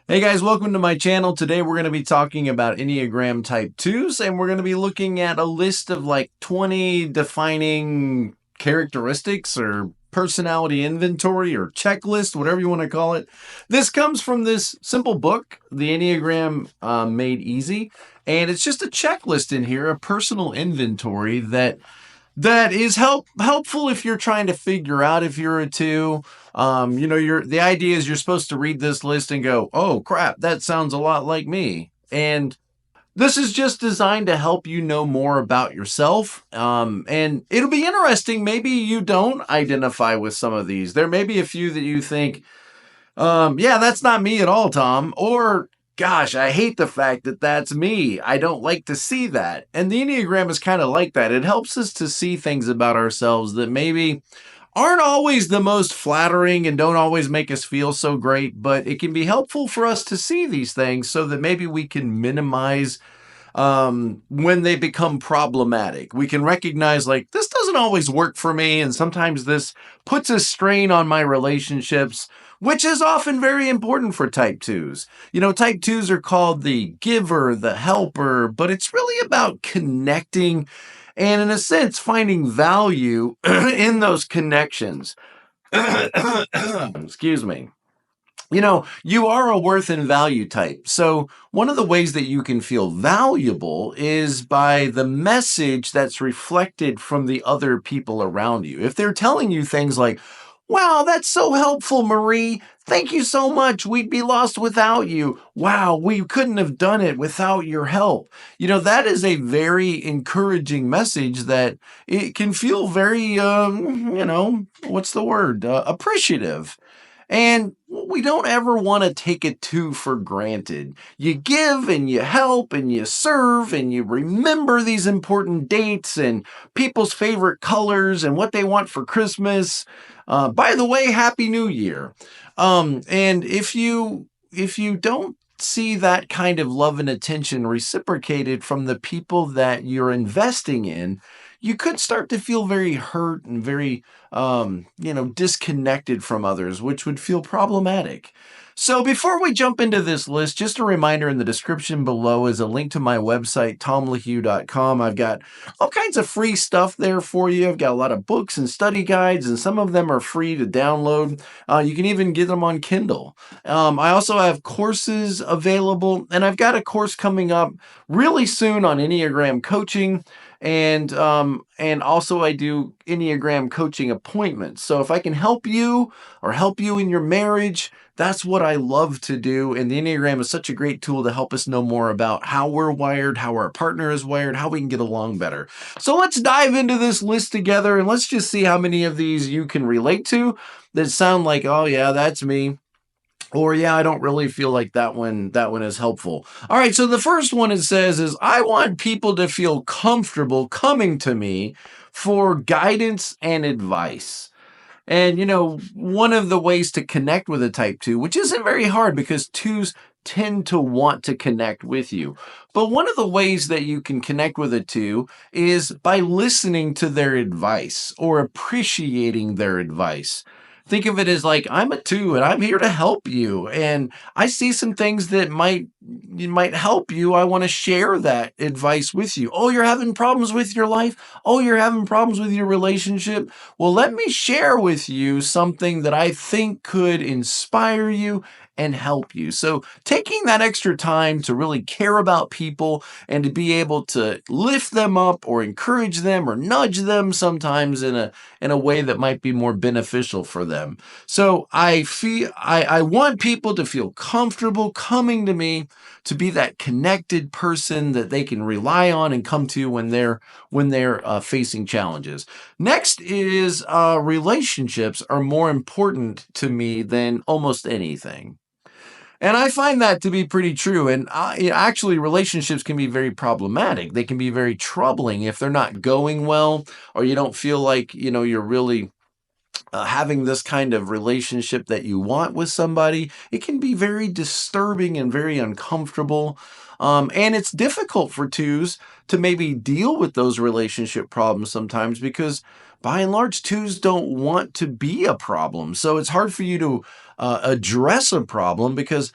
Hey guys, welcome to my channel. Today we're going to be talking about Enneagram Type 2s, and we're going to be looking at a list of like 20 defining characteristics or personality inventory or checklist, whatever you want to call it. This comes from this simple book, The Enneagram Made Easy, and it's just a checklist in here, a personal inventory that is helpful if you're trying to figure out if you're a two. The idea is you're supposed to read this list and go, oh crap, that sounds a lot like me. And this is just designed to help you know more about yourself. And it'll be interesting. Maybe you don't identify with some of these. There may be a few that you think, yeah, that's not me at all, Tom. Or, gosh, I hate the fact that that's me. I don't like to see that. And the Enneagram is kind of like that. It helps us to see things about ourselves that maybe aren't always the most flattering and don't always make us feel so great, but it can be helpful for us to see these things so that maybe we can minimize when they become problematic. We can recognize, like, this doesn't always work for me, and sometimes this puts a strain on my relationships, which is often very important for type 2s. Type 2s are called the giver, the helper, but it's really about connecting and, in a sense, finding value in those connections. Excuse me. You are a worth and value type. So one of the ways that you can feel valuable is by the message that's reflected from the other people around you. If they're telling you things like, wow, that's so helpful, Marie. Thank you so much. We'd be lost without you. Wow, we couldn't have done it without your help. That is a very encouraging message that it can feel very, what's the word? Appreciative. And we don't ever want to take it too for granted. You give and you help and you serve and you remember these important dates and people's favorite colors and what they want for Christmas. By the way, Happy New Year. And if you don't see that kind of love and attention reciprocated from the people that you're investing in, you could start to feel very hurt and very, disconnected from others, which would feel problematic. So before we jump into this list, just a reminder, in the description below is a link to my website, tomlahue.com. I've got all kinds of free stuff there for you. I've got a lot of books and study guides, and some of them are free to download. You can even get them on Kindle. I also have courses available, and I've got a course coming up really soon on Enneagram coaching. And also I do Enneagram coaching appointments. So if I can help you or help you in your marriage, that's what I love to do. And the Enneagram is such a great tool to help us know more about how we're wired, how our partner is wired, how we can get along better. So let's dive into this list together, and let's just see how many of these you can relate to that sound like, oh yeah, that's me. Or, yeah, I don't really feel like that one is helpful. All right, so the first one it says is, I want people to feel comfortable coming to me for guidance and advice. And, one of the ways to connect with a type 2, which isn't very hard because 2s tend to want to connect with you. But one of the ways that you can connect with a 2 is by listening to their advice or appreciating their advice. Think of it as like, I'm a 2 and I'm here to help you. And I see some things that might help you. I want to share that advice with you. Oh, you're having problems with your life? Oh, you're having problems with your relationship? Well, let me share with you something that I think could inspire you and help you. So taking that extra time to really care about people and to be able to lift them up or encourage them or nudge them sometimes in a way that might be more beneficial for them. So I want people to feel comfortable coming to me, to be that connected person that they can rely on and come to when they're facing challenges. Next is relationships are more important to me than almost anything. And I find that to be pretty true. And actually, relationships can be very problematic. They can be very troubling if they're not going well, or you don't feel like, you're really having this kind of relationship that you want with somebody. It can be very disturbing and very uncomfortable. And it's difficult for 2s to maybe deal with those relationship problems sometimes because by and large, 2s don't want to be a problem. So it's hard for you to address a problem because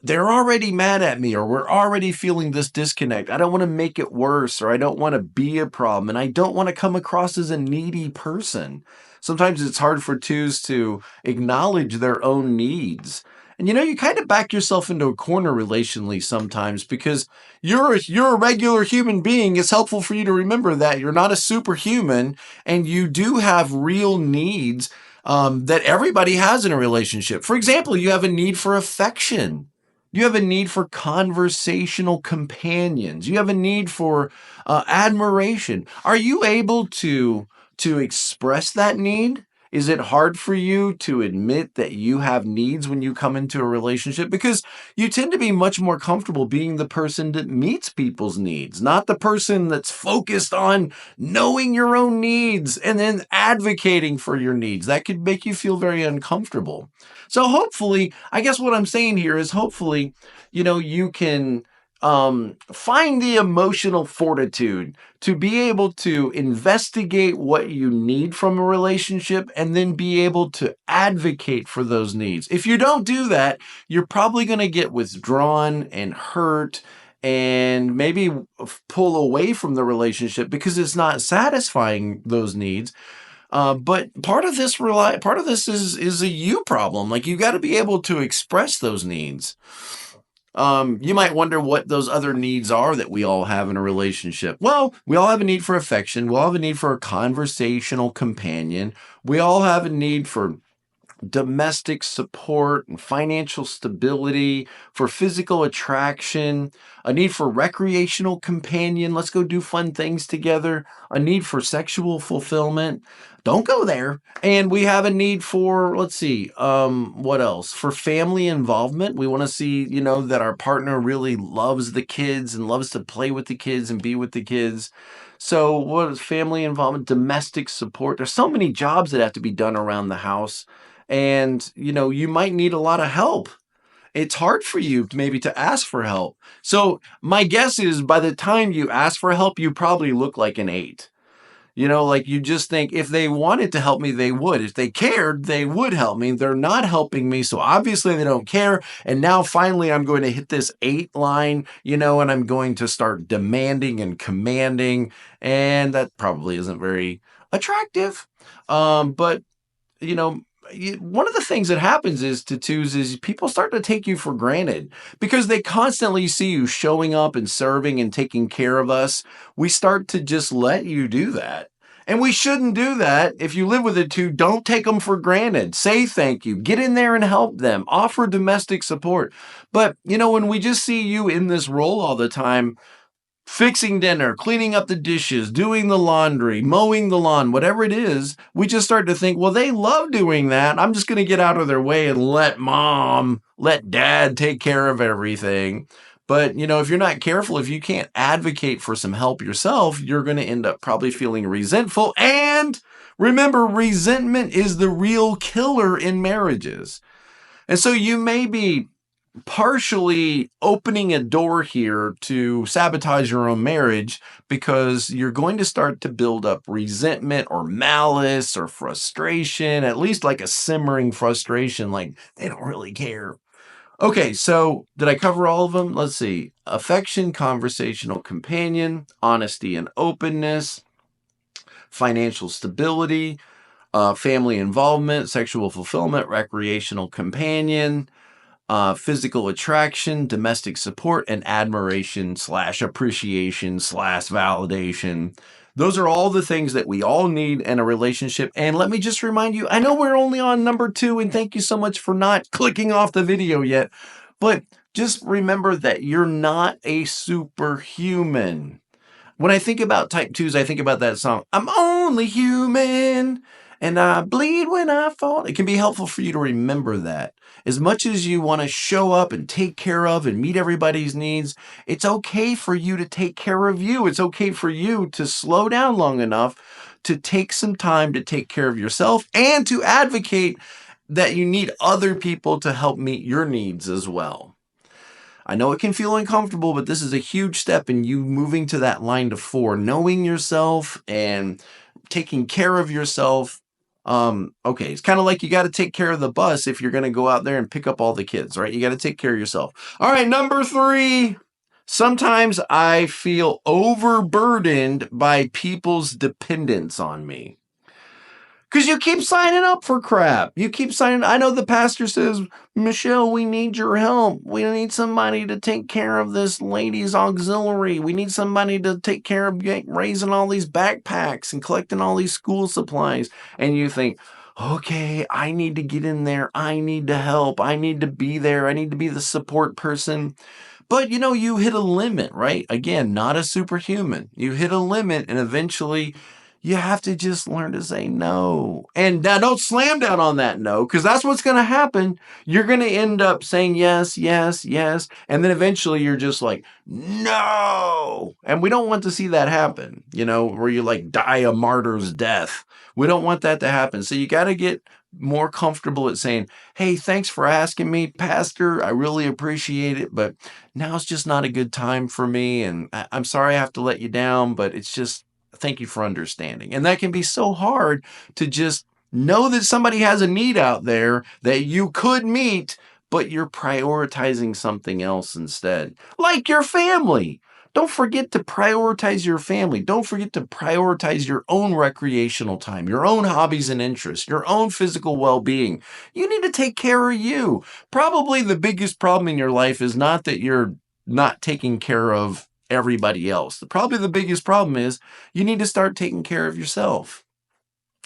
they're already mad at me, or we're already feeling this disconnect. I don't want to make it worse, or I don't want to be a problem, and I don't want to come across as a needy person. Sometimes it's hard for twos to acknowledge their own needs. And you kind of back yourself into a corner relationally sometimes because you're a regular human being. It's helpful for you to remember that you're not a superhuman and you do have real needs that everybody has in a relationship. For example, you have a need for affection. You have a need for conversational companions. You have a need for admiration. Are you able to express that need? Is it hard for you to admit that you have needs when you come into a relationship? Because you tend to be much more comfortable being the person that meets people's needs, not the person that's focused on knowing your own needs and then advocating for your needs. That could make you feel very uncomfortable. So hopefully, I guess what I'm saying here is hopefully, you can find the emotional fortitude to be able to investigate what you need from a relationship and then be able to advocate for those needs. If you don't do that, you're probably going to get withdrawn and hurt and maybe pull away from the relationship because it's not satisfying those needs. But part of this is a you problem. Like you got to be able to express those needs. You might wonder what those other needs are that we all have in a relationship. Well, we all have a need for affection. We all have a need for a conversational companion. We all have a need for domestic support and financial stability, for physical attraction, a need for recreational companion. Let's go do fun things together. A need for sexual fulfillment. Don't go there. And we have a need for, let's see, what else? For family involvement. We want to see, that our partner really loves the kids and loves to play with the kids and be with the kids. So what is family involvement, domestic support? There's so many jobs that have to be done around the house. And, you might need a lot of help. It's hard for you maybe to ask for help. So my guess is by the time you ask for help, you probably look like an 8. Like you just think if they wanted to help me, they would. If they cared, they would help me. They're not helping me. So obviously they don't care. And now finally I'm going to hit this 8 line, and I'm going to start demanding and commanding. And that probably isn't very attractive. But one of the things that happens is to twos is people start to take you for granted because they constantly see you showing up and serving and taking care of us. We start to just let you do that. And we shouldn't do that. If you live with a 2, don't take them for granted. Say thank you. Get in there and help them. Offer domestic support. But, when we just see you in this role all the time, fixing dinner, cleaning up the dishes, doing the laundry, mowing the lawn, whatever it is, we just start to think, well, they love doing that. I'm just going to get out of their way and let dad take care of everything. But, if you're not careful, if you can't advocate for some help yourself, you're going to end up probably feeling resentful. And remember, resentment is the real killer in marriages. And so you may be partially opening a door here to sabotage your own marriage because you're going to start to build up resentment or malice or frustration, at least like a simmering frustration, like they don't really care. Okay, so did I cover all of them? Let's see. Affection, conversational companion, honesty and openness, financial stability, family involvement, sexual fulfillment, recreational companion, physical attraction, domestic support, and admiration / appreciation / validation. Those are all the things that we all need in a relationship. And let me just remind you, I know we're only on number 2, and thank you so much for not clicking off the video yet, but just remember that you're not a superhuman. When I think about type 2s, I think about that song, I'm only human and I bleed when I fall. It can be helpful for you to remember that. As much as you want to show up and take care of and meet everybody's needs, it's okay for you to take care of you. It's okay for you to slow down long enough to take some time to take care of yourself and to advocate that you need other people to help meet your needs as well. I know it can feel uncomfortable, but this is a huge step in you moving to that line to 4, knowing yourself and taking care of yourself Okay, it's kind of like you got to take care of the bus if you're going to go out there and pick up all the kids, right? You got to take care of yourself. All right, number 3. Sometimes I feel overburdened by people's dependence on me. Because you keep signing up for crap. You keep signing. I know the pastor says, Michelle, we need your help. We need somebody to take care of this ladies' auxiliary. We need somebody to take care of raising all these backpacks and collecting all these school supplies. And you think, okay, I need to get in there. I need to help. I need to be there. I need to be the support person. But you hit a limit, right? Again, not a superhuman. You hit a limit, and eventually you have to just learn to say no. And now don't slam down on that no, because that's what's going to happen. You're going to end up saying yes, yes, yes. And then eventually you're just like, no. And we don't want to see that happen, where you like die a martyr's death. We don't want that to happen. So you got to get more comfortable at saying, hey, thanks for asking me, Pastor. I really appreciate it, but now's just not a good time for me. And I'm sorry I have to let you down, but it's just, thank you for understanding. And that can be so hard to just know that somebody has a need out there that you could meet, but you're prioritizing something else instead, like your family. Don't forget to prioritize your family. Don't forget to prioritize your own recreational time, your own hobbies and interests, your own physical well-being. You need to take care of you. Probably the biggest problem in your life is not that you're not taking care of everybody else. Probably the biggest problem is you need to start taking care of yourself.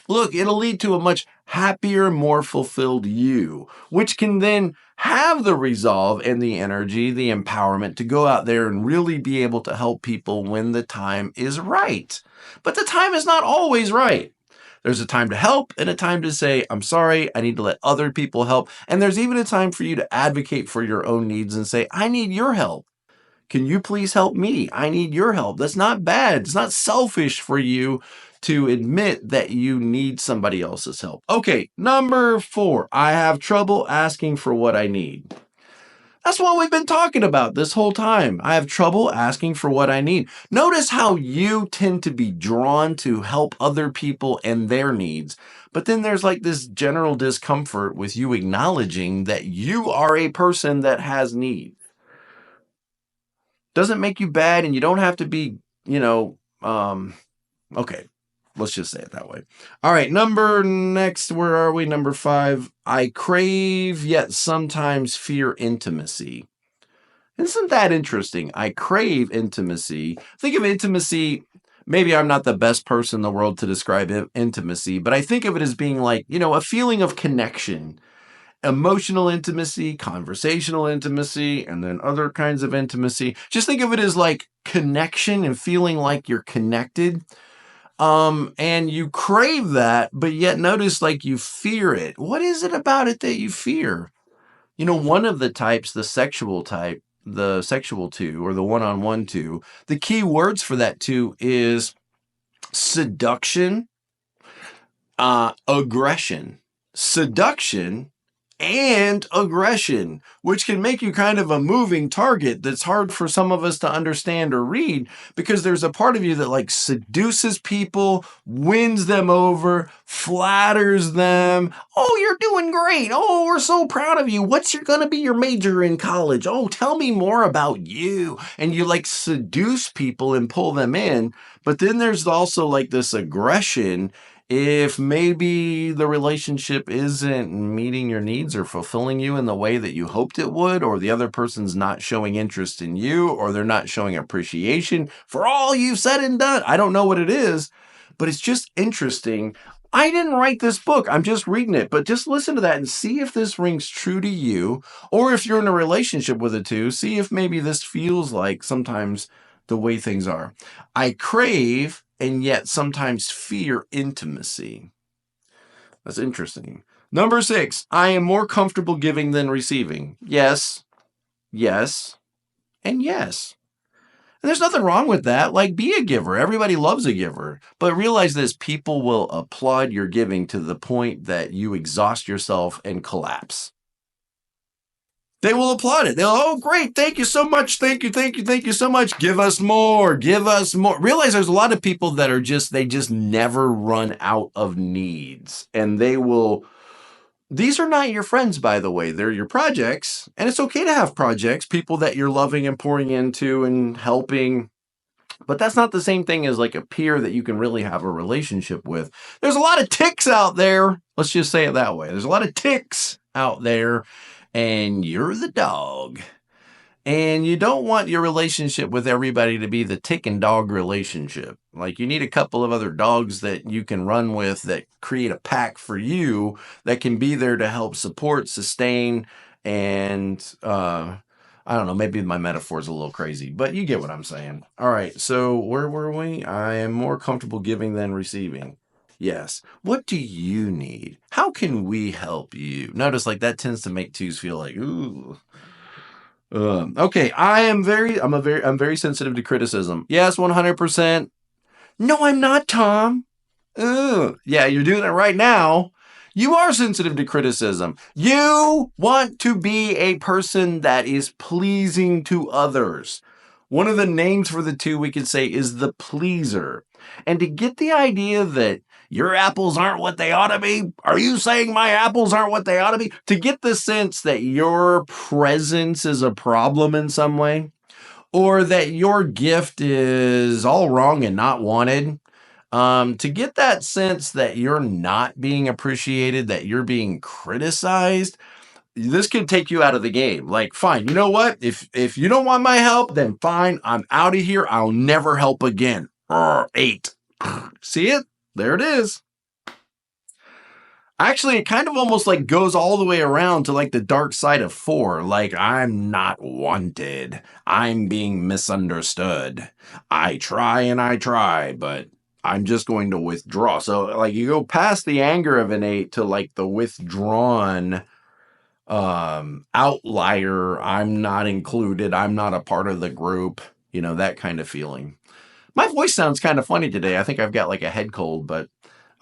Look, it'll lead to a much happier, more fulfilled you, which can then have the resolve and the energy, the empowerment to go out there and really be able to help people when the time is right. But the time is not always right. There's a time to help and a time to say, I'm sorry, I need to let other people help. And there's even a time for you to advocate for your own needs and say, I need your help. Can you please help me? I need your help. That's not bad. It's not selfish for you to admit that you need somebody else's help. Okay, number 4, I have trouble asking for what I need. That's what we've been talking about this whole time. I have trouble asking for what I need. Notice how you tend to be drawn to help other people and their needs, but then there's like this general discomfort with you acknowledging that you are a person that has need. Doesn't make you bad, and you don't have to be, okay, let's just say it that way. All right, next, where are we? Number 5, I crave yet sometimes fear intimacy. Isn't that interesting? I crave intimacy. Think of intimacy, maybe I'm not the best person in the world to describe intimacy, but I think of it as being like, a feeling of connection. Emotional intimacy, conversational intimacy, and then other kinds of intimacy. Just think of it as like connection and feeling like you're connected. And you crave that, but yet notice like you fear it. What is it about it that you fear? One of the types, the sexual type, the sexual 2 or the one-on-one 2, the key words for that 2 is seduction, aggression. Seduction and aggression, which can make you kind of a moving target that's hard for some of us to understand or read, because there's a part of you that like seduces people, wins them over, flatters them. Oh, you're doing great. Oh, we're so proud of you. What's going to be your major in college? Oh, tell me more about you. And you like seduce people and pull them in. But then there's also like this aggression. If maybe the relationship isn't meeting your needs or fulfilling you in the way that you hoped it would, or the other person's not showing interest in you, or they're not showing appreciation for all you've said and done. I don't know what it is, but it's just interesting. I didn't write this book. I'm just reading it, but just listen to that and see if this rings true to you, or if you're in a relationship with it too, see if maybe this feels like sometimes the way things are. I crave and yet sometimes fear intimacy. That's interesting. Number 6, I am more comfortable giving than receiving. Yes, yes, and yes. And there's nothing wrong with that. Like, be a giver. Everybody loves a giver. But realize this, people will applaud your giving to the point that you exhaust yourself and collapse. They will applaud it. They'll, oh, great. Thank you so much. Thank you. Thank you. Thank you so much. Give us more. Give us more. Realize there's a lot of people that are they just never run out of needs. And these are not your friends, by the way. They're your projects. And it's okay to have projects, people that you're loving and pouring into and helping. But that's not the same thing as like a peer that you can really have a relationship with. There's a lot of ticks out there. Let's just say it that way. There's a lot of ticks out there, and you're the dog. And you don't want your relationship with everybody to be the tick and dog relationship. Like, you need a couple of other dogs that you can run with that create a pack for you that can be there to help support, sustain, and I don't know, maybe my metaphor is a little crazy, but you get what I'm saying. All right, so where were we? I am more comfortable giving than receiving. Yes. What do you need? How can we help you? Notice, like, that tends to make twos feel like, ooh. Okay, I'm very sensitive to criticism. Yes, 100%. No, I'm not, Tom. Yeah, you're doing it right now. You are sensitive to criticism. You want to be a person that is pleasing to others. One of the names for the two we could say is the pleaser. And to get the idea that your apples aren't what they ought to be, are you saying my apples aren't what they ought to be? To get the sense that your presence is a problem in some way, or that your gift is all wrong and not wanted, to get that sense that you're not being appreciated, that you're being criticized, this could take you out of the game. Like, fine, you know what? If you don't want my help, then fine, I'm out of here. I'll never help again. 8. See it? There it is. Actually, it kind of almost like goes all the way around to like the dark side of 4. Like, I'm not wanted. I'm being misunderstood. I try, but I'm just going to withdraw. So like you go past the anger of an 8 to like the withdrawn outlier. I'm not included. I'm not a part of the group. You know, that kind of feeling. My voice sounds kind of funny today. I think I've got like a head cold, but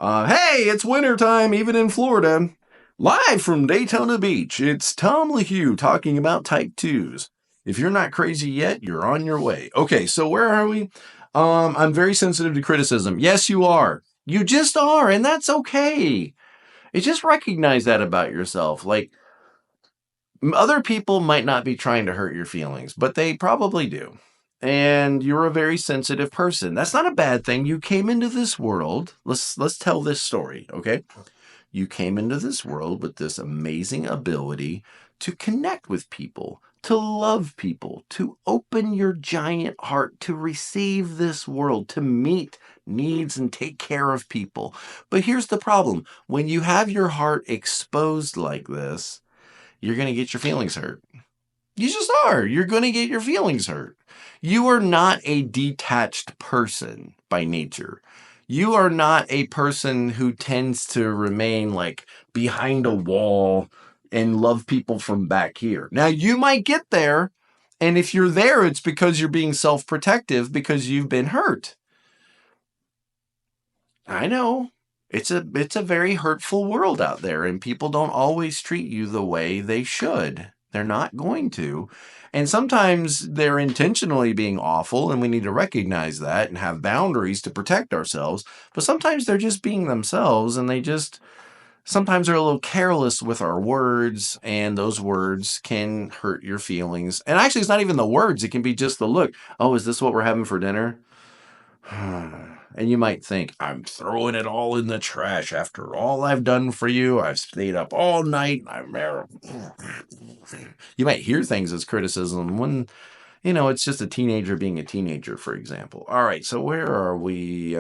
hey, it's wintertime, even in Florida. Live from Daytona Beach, it's Tom LaHue talking about type 2s. If you're not crazy yet, you're on your way. Okay, so where are we? I'm very sensitive to criticism. Yes, you are. You just are, and that's okay. You just recognize that about yourself. Like, other people might not be trying to hurt your feelings, but they probably do. And you're a very sensitive person. That's not a bad thing. You came into this world. Let's tell this story, okay? You came into this world with this amazing ability to connect with people, to love people, to open your giant heart, to receive this world, to meet needs and take care of people. But here's the problem. When you have your heart exposed like this, you're going to get your feelings hurt. You just are. You're going to get your feelings hurt. You are not a detached person by nature. You are not a person who tends to remain like behind a wall and love people from back here. Now, you might get there. And if you're there, it's because you're being self-protective because you've been hurt. I know. It's a very hurtful world out there, and people don't always treat you the way they should. They're not going to. And sometimes they're intentionally being awful, and we need to recognize that and have boundaries to protect ourselves. But sometimes they're just being themselves, and sometimes they're a little careless with our words, and those words can hurt your feelings. And actually, it's not even the words. It can be just the look. Oh, is this what we're having for dinner? And you might think, I'm throwing it all in the trash after all I've done for you. I've stayed up all night. You might hear things as criticism when, it's just a teenager being a teenager, for example. All right, so where are we?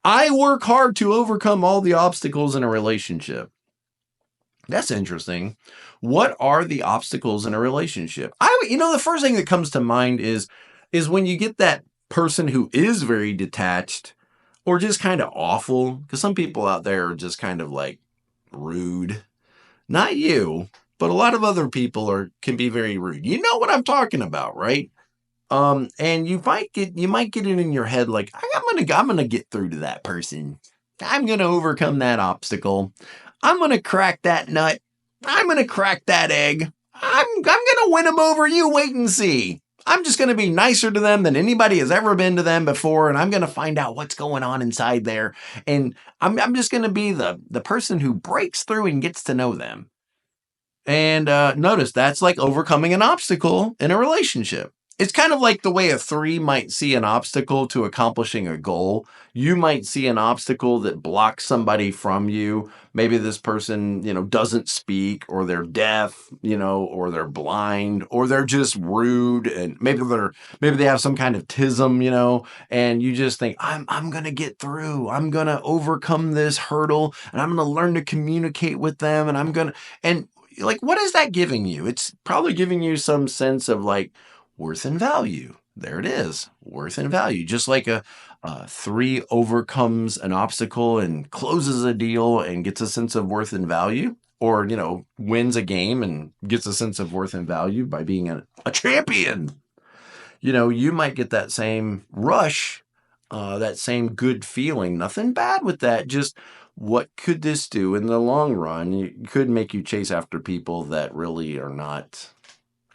I work hard to overcome all the obstacles in a relationship. That's interesting. What are the obstacles in a relationship? The first thing that comes to mind is when you get that person who is very detached or just kind of awful, because some people out there are just kind of like rude. Not you, but a lot of other people can be very rude. You know what I'm talking about, right? And you might get it in your head like, I'm gonna get through to that person. I'm gonna overcome that obstacle. I'm gonna crack that nut. I'm gonna crack that egg. I'm going to win them over. You wait and see. I'm just going to be nicer to them than anybody has ever been to them before, and I'm going to find out what's going on inside there. And I'm just going to be the person who breaks through and gets to know them. And notice that's like overcoming an obstacle in a relationship. It's kind of like the way a 3 might see an obstacle to accomplishing a goal. You might see an obstacle that blocks somebody from you. Maybe this person, doesn't speak, or they're deaf, or they're blind, or they're just rude, and maybe they have some kind of tism, and you just think, I'm gonna get through. I'm gonna overcome this hurdle, and I'm gonna learn to communicate with them, and like, what is that giving you? It's probably giving you some sense of like worth and value. There it is, worth and value. Just like a 3 overcomes an obstacle and closes a deal and gets a sense of worth and value, or, wins a game and gets a sense of worth and value by being a champion. You might get that same rush, that same good feeling. Nothing bad with that. Just what could this do in the long run? It could make you chase after people that really are not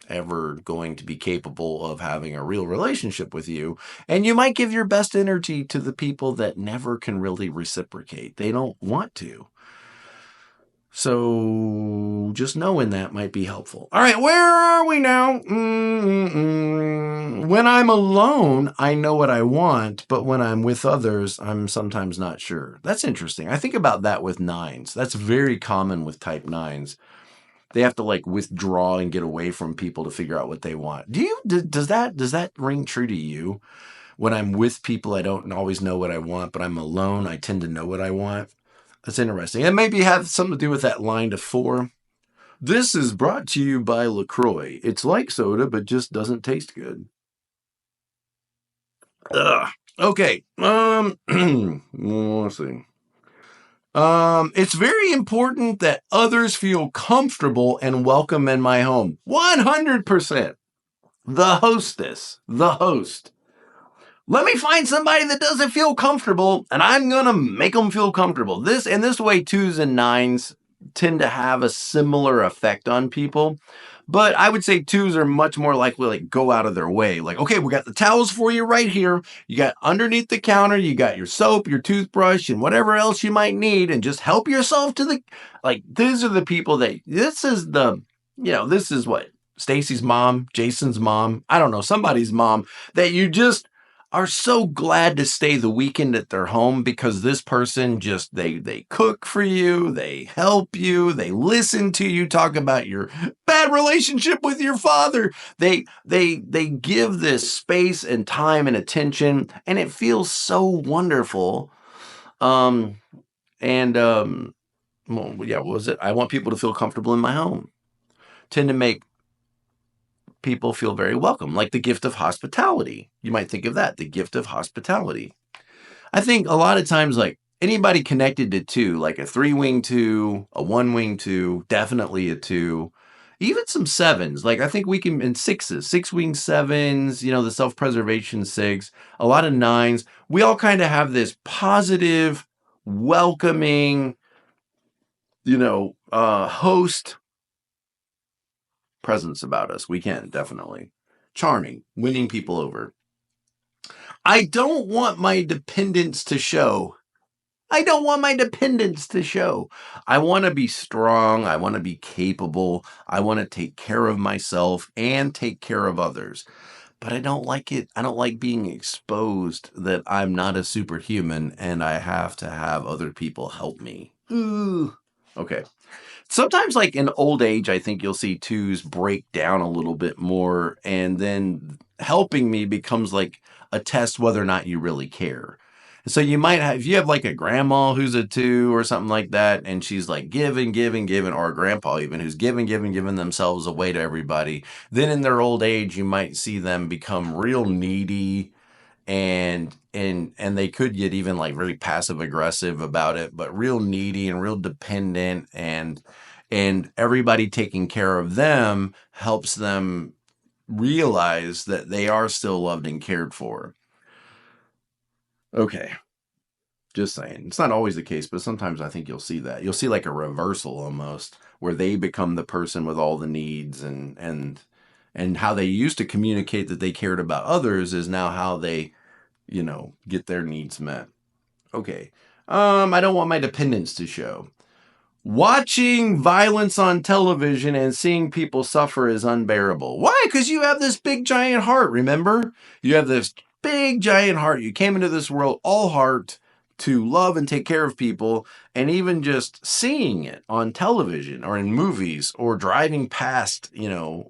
ever going to be capable of having a real relationship with you. And you might give your best energy to the people that never can really reciprocate. They don't want to. So just knowing that might be helpful. All right, where are we now? When I'm alone, I know what I want, but when I'm with others, I'm sometimes not sure. That's interesting. I think about that with 9s. That's very common with type 9s. They have to like withdraw and get away from people to figure out what they want. Does that ring true to you? When I'm with people, I don't always know what I want, but I'm alone, I tend to know what I want. That's interesting. It maybe have something to do with that line to 4. This is brought to you by LaCroix. It's like soda, but just doesn't taste good. Ugh. Okay. Let's see. It's very important that others feel comfortable and welcome in my home. 100%. The host. Let me find somebody that doesn't feel comfortable, and I'm going to make them feel comfortable. This way, 2s and 9s tend to have a similar effect on people. But I would say 2s are much more likely to like go out of their way. Like, okay, we got the towels for you right here. You got underneath the counter, you got your soap, your toothbrush, and whatever else you might need, and just help yourself to these are the people this is what Stacy's mom, Jason's mom, I don't know, somebody's mom, that you just are so glad to stay the weekend at their home because this person just, they cook for you, they help you, they listen to you talk about your bad relationship with your father. They give this space and time and attention, and it feels so wonderful. Well, yeah, what was it? I want people to feel comfortable in my home. Tend to make people feel very welcome, like the gift of hospitality. You might think of that, the gift of hospitality. I think a lot of times, like anybody connected to 2, like a 3-wing 2, a 1-wing 2, definitely a 2, even some 7s. Like I think we can, in 6s, 6-wing 7s, the self-preservation 6, a lot of 9s. We all kind of have this positive, welcoming, host presence about us. We can, definitely. Charming, winning people over. I don't want my dependence to show. I want to be strong. I want to be capable. I want to take care of myself and take care of others. But I don't like it. I don't like being exposed that I'm not a superhuman and I have to have other people help me. Ooh. Okay. Sometimes, like in old age, I think you'll see 2s break down a little bit more, and then helping me becomes like a test whether or not you really care. So you might have, if you have like a grandma who's a 2 or something like that, and she's like giving, or a grandpa even who's giving themselves away to everybody, then in their old age, you might see them become real needy, and they could get even like really passive aggressive about it, but real needy and real dependent, and everybody taking care of them helps them realize that they are still loved and cared for. Okay. Just saying. It's not always the case, but sometimes I think you'll see that. You'll see like a reversal almost, where they become the person with all the needs, and how they used to communicate that they cared about others is now how they, get their needs met. Okay. I don't want my dependents to show. Watching violence on television and seeing people suffer is unbearable. Why? Because you have this big giant heart, remember? You have this big giant heart. You came into this world all heart to love and take care of people, and even just seeing it on television or in movies or driving past,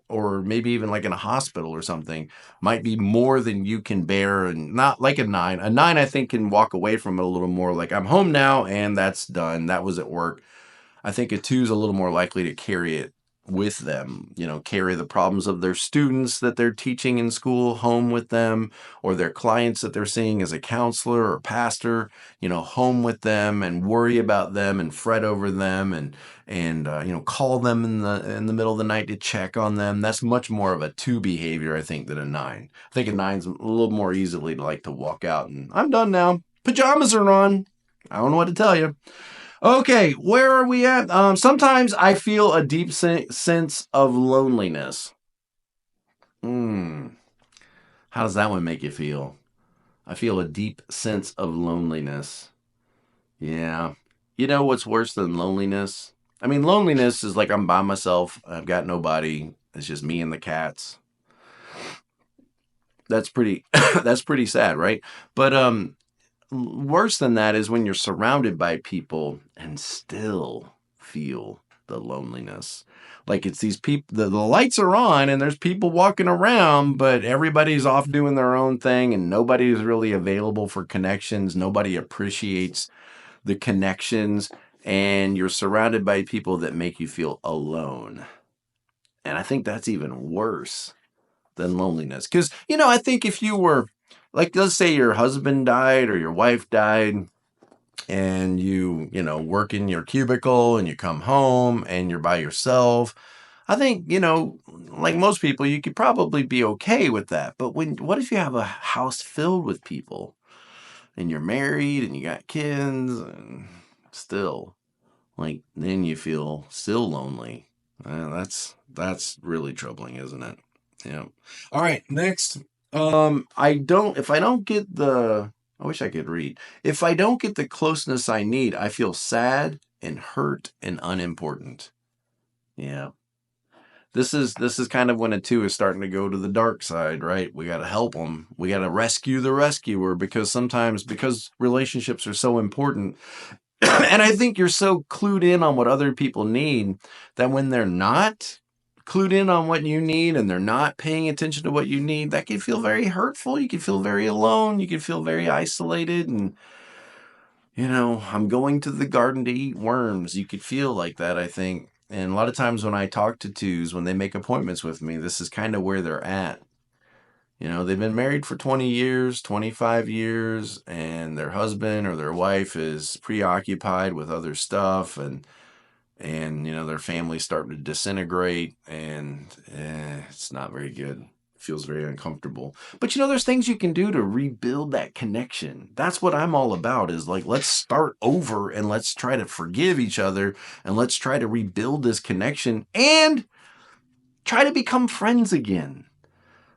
or maybe even like in a hospital or something might be more than you can bear, and not like a 9. A 9, I think, can walk away from it a little more like, I'm home now and that's done. That was at work. I think a 2 is a little more likely to carry it with them, carry the problems of their students that they're teaching in school home with them, or their clients that they're seeing as a counselor or pastor, home with them, and worry about them and fret over them, and call them in the middle of the night to check on them. That's much more of a 2 behavior, I think, than a 9. I think a 9's a little more easily like to walk out and, I'm done now. Pajamas are on. I don't know what to tell you. Okay, where are we at? Sometimes I feel a deep sense of loneliness. How does that one make you feel? I feel a deep sense of loneliness. Yeah. You know what's worse than loneliness? I mean, loneliness is like I'm by myself. I've got nobody. It's just me and the cats. That's pretty that's pretty sad, right? But worse than that is when you're surrounded by people and still feel the loneliness. Like it's these people, the lights are on and there's people walking around, but everybody's off doing their own thing and nobody's really available for connections. Nobody appreciates the connections, and you're surrounded by people that make you feel alone. And I think that's even worse than loneliness. Because, I think if you were, like, let's say your husband died or your wife died, and you work in your cubicle and you come home and you're by yourself, I think, like most people, you could probably be okay with that. But what if you have a house filled with people and you're married and you got kids, and still, like, then you feel still lonely? That's really troubling, isn't it? Yeah. All right, next. If I don't get the, I wish I could read. If I don't get the closeness I need, I feel sad and hurt and unimportant. Yeah. This is kind of when a 2 is starting to go to the dark side, right? We got to help them. We got to rescue the rescuer, because relationships are so important. And I think you're so clued in on what other people need that when they're not clued in on what you need and they're not paying attention to what you need, that can feel very hurtful. You can feel very alone. You can feel very isolated. And, I'm going to the garden to eat worms. You could feel like that, I think. And a lot of times when I talk to 2s, when they make appointments with me, this is kind of where they're at. They've been married for 20 years, 25 years, and their husband or their wife is preoccupied with other stuff, and their family's starting to disintegrate, and it's not very good. It feels very uncomfortable. But there's things you can do to rebuild that connection. That's what I'm all about, is like, let's start over and let's try to forgive each other and let's try to rebuild this connection and try to become friends again.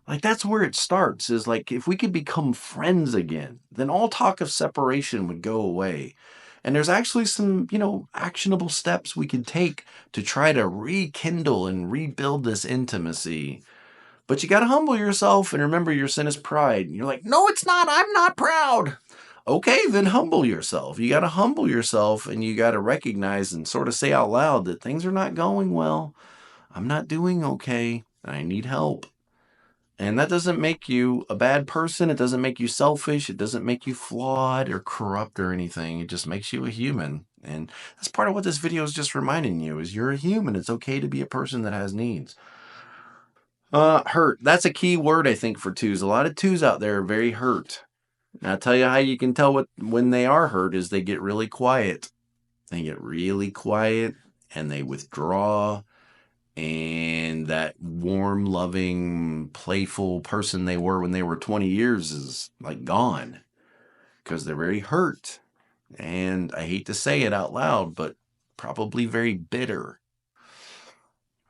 Like, that's where it starts, is like, if we could become friends again, then all talk of separation would go away. And there's actually some, actionable steps we could take to try to rekindle and rebuild this intimacy. But you got to humble yourself and remember your sin is pride. And you're like, no, it's not. I'm not proud. Okay, then humble yourself. You got to humble yourself, and you got to recognize and sort of say out loud that things are not going well. I'm not doing okay. I need help. And that doesn't make you a bad person. It doesn't make you selfish. It doesn't make you flawed or corrupt or anything. It just makes you a human. And that's part of what this video is just reminding you, is you're a human. It's okay to be a person that has needs. Hurt. That's a key word, I think, for 2s. A lot of 2s out there are very hurt. And I'll tell you how you can tell when they are hurt is they get really quiet. They get really quiet and they withdraw. And that warm, loving, playful person they were when they were 20 years is like gone, because they're very hurt. And I hate to say it out loud, but probably very bitter.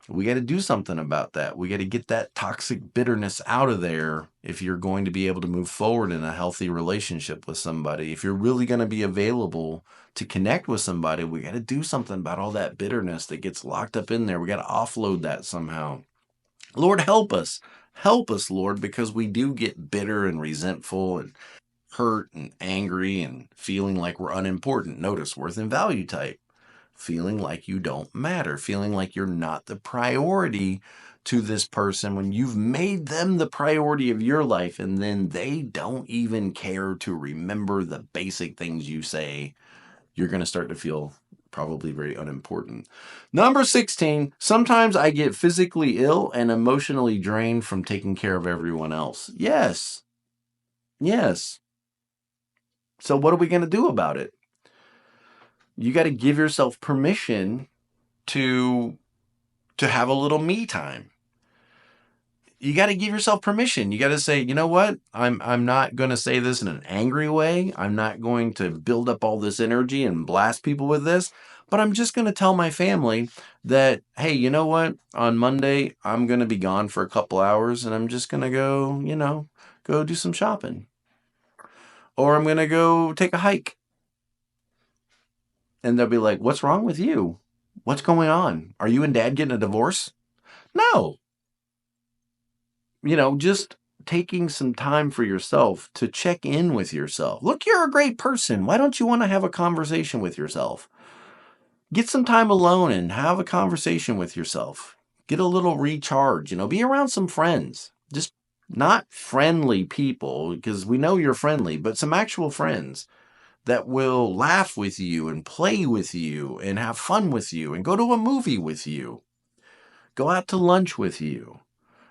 We got to do something about that. We got to get that toxic bitterness out of there if you're going to be able to move forward in a healthy relationship with somebody. If you're really going to be available to connect with somebody, we got to do something about all that bitterness that gets locked up in there. We got to offload that somehow. Lord, help us. Help us, Lord, because we do get bitter and resentful and hurt and angry and feeling like we're unimportant. Notice worth and value type. Feeling like you don't matter, feeling like you're not the priority to this person when you've made them the priority of your life, and then they don't even care to remember the basic things you say. You're going to start to feel probably very unimportant. Number 16, sometimes I get physically ill and emotionally drained from taking care of everyone else. Yes. So what are we going to do about it? You got to give yourself permission to have a little me time. You got to give yourself permission. You got to say, you know what? I'm not going to say this in an angry way. I'm not going to build up all this energy and blast people with this, but I'm just going to tell my family that, hey, you know what? On Monday, I'm going to be gone for a couple hours and I'm just going to go do some shopping. Or I'm going to go take a hike. And they'll be like, what's wrong with you? What's going on? Are you and dad getting a divorce? No. Just taking some time for yourself to check in with yourself. Look, you're a great person. Why don't you want to have a conversation with yourself? Get some time alone and have a conversation with yourself. Get a little recharge, be around some friends. Just not friendly people, because we know you're friendly, but some actual friends that will laugh with you and play with you and have fun with you and go to a movie with you. Go out to lunch with you.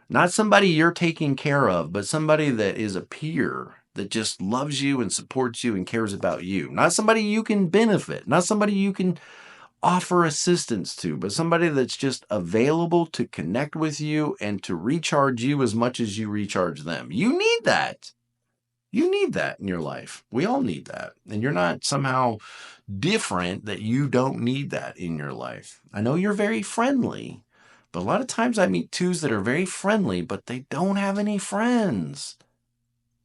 Not somebody you're taking care of, but somebody that is a peer that just loves you and supports you and cares about you. Not somebody you can benefit, not somebody you can offer assistance to, but somebody that's just available to connect with you and to recharge you as much as you recharge them. You need that. You need that in your life. We all need that. And you're not somehow different that you don't need that in your life. I know you're very friendly. But a lot of times I meet twos that are very friendly, but they don't have any friends.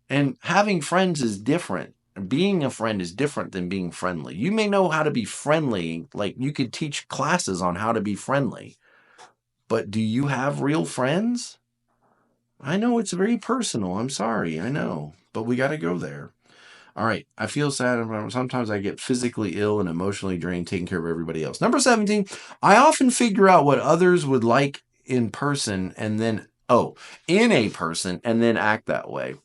And having friends is different. Being a friend is different than being friendly. You may know how to be friendly, like you could teach classes on how to be friendly. But do you have real friends? I know it's very personal. I'm sorry. I know. But we got to go there. All right, I feel sad. Sometimes I get physically ill and emotionally drained taking care of everybody else. Number 17, I often figure out what others would like in person and then, in a person and then act that way.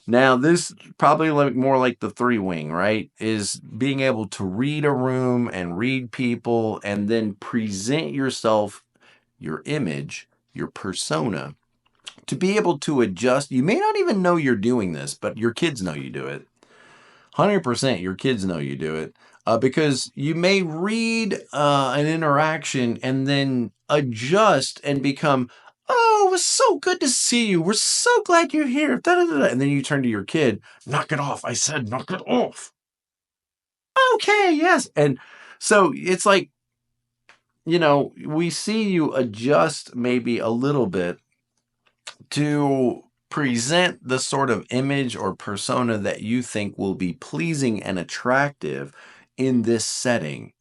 Now, this probably more like the 3-wing, right? Is being able to read a room and read people and then present yourself, your image, your persona, to be able to adjust. You may not even know you're doing this, but your kids know you do it. 100% your kids know you do it because you may read an interaction and then adjust and become, oh, it was so good to see you. We're so glad you're here. Da-da-da-da. And then you turn to your kid, knock it off. I said, knock it off. Okay, yes. And so it's like, we see you adjust maybe a little bit to present the sort of image or persona that you think will be pleasing and attractive in this setting.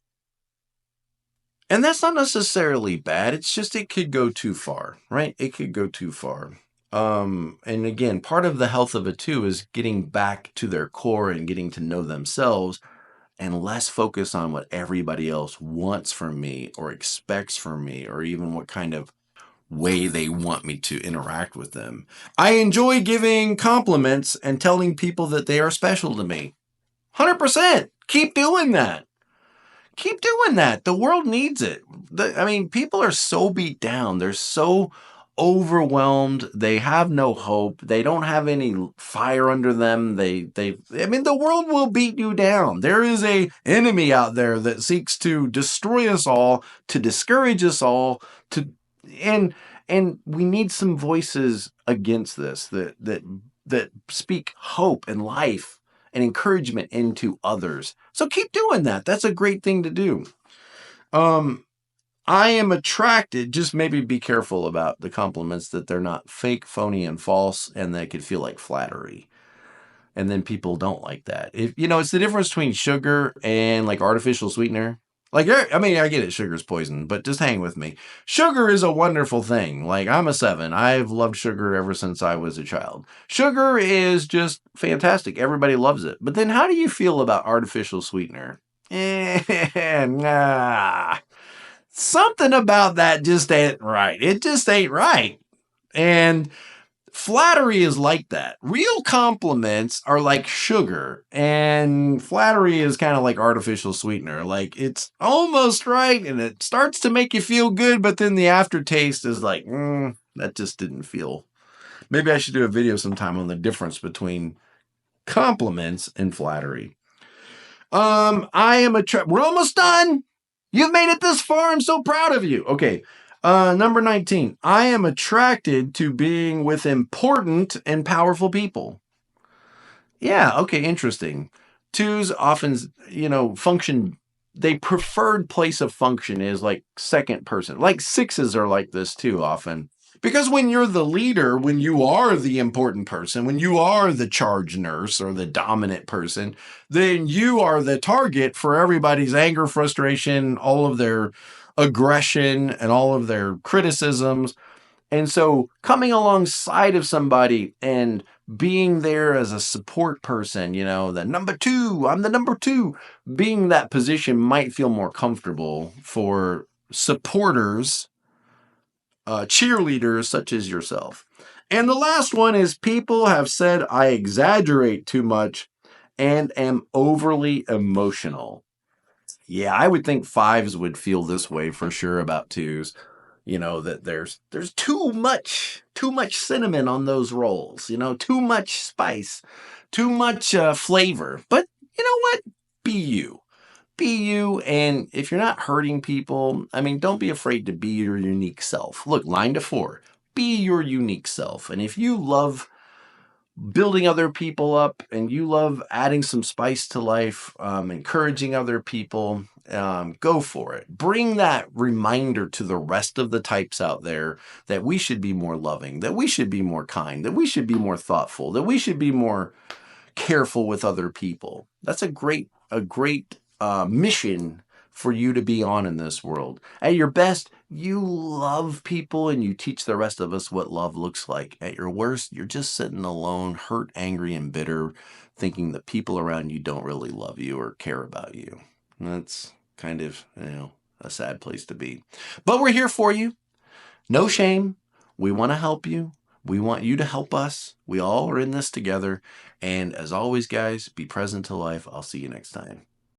And that's not necessarily bad. It's just it could go too far, right? It could go too far. And again, part of the health of a 2 is getting back to their core and getting to know themselves and less focus on what everybody else wants from me or expects from me or even what kind of way they want me to interact with them. I enjoy giving compliments and telling people that they are special to me. 100%. Keep doing that. Keep doing that. The world needs it. People are so beat down. They're so overwhelmed. They have no hope. They don't have any fire under them. The world will beat you down. There is a enemy out there that seeks to destroy us all, to discourage us all, and we need some voices against this that speak hope and life and encouragement into others. So keep doing that. That's a great thing to do. I am attracted, just maybe be careful about the compliments that they're not fake, phony, and false, and they could feel like flattery. And then people don't like that. If it's the difference between sugar and like artificial sweetener. Like, I mean, I get it, sugar's poison, but just hang with me. Sugar is a wonderful thing. Like, I'm a 7. I've loved sugar ever since I was a child. Sugar is just fantastic. Everybody loves it. But then how do you feel about artificial sweetener? Nah. Something about that just ain't right. It just ain't right. And flattery is like that. Real compliments are like sugar, and flattery is kind of like artificial sweetener. Like, it's almost right, and it starts to make you feel good, but then the aftertaste is like, that just didn't feel. Maybe I should do a video sometime on the difference between compliments and flattery. I am we're almost done. You've made it this far. I'm so proud of you. Okay. Number 19. I am attracted to being with important and powerful people. Yeah. Okay. Interesting. 2s often, function. They preferred place of function is like second person. Like 6s are like this too often. Because when you're the leader, when you are the important person, when you are the charge nurse or the dominant person, then you are the target for everybody's anger, frustration, all of their aggression, and all of their criticisms. And so coming alongside of somebody and being there as a support person, the number 2, I'm the number 2, being that position might feel more comfortable for supporters, cheerleaders such as yourself. And the last one is people have said I exaggerate too much and am overly emotional. Yeah, I would think 5s would feel this way for sure about 2s. That there's too much cinnamon on those rolls, too much spice, too much flavor. But you know what? Be you. Be you, and if you're not hurting people, I mean, don't be afraid to be your unique self. Look, line to 4. Be your unique self. And if you love building other people up and you love adding some spice to life, encouraging other people, go for it. Bring that reminder to the rest of the types out there that we should be more loving, that we should be more kind, that we should be more thoughtful, that we should be more careful with other people. That's a great mission for you to be on in this world. At your best, you love people and you teach the rest of us what love looks like. At your worst, you're just sitting alone, hurt, angry, and bitter, thinking that people around you don't really love you or care about you. And that's kind of, a sad place to be. But we're here for you. No shame. We want to help you. We want you to help us. We all are in this together. And as always, guys, be present to life. I'll see you next time.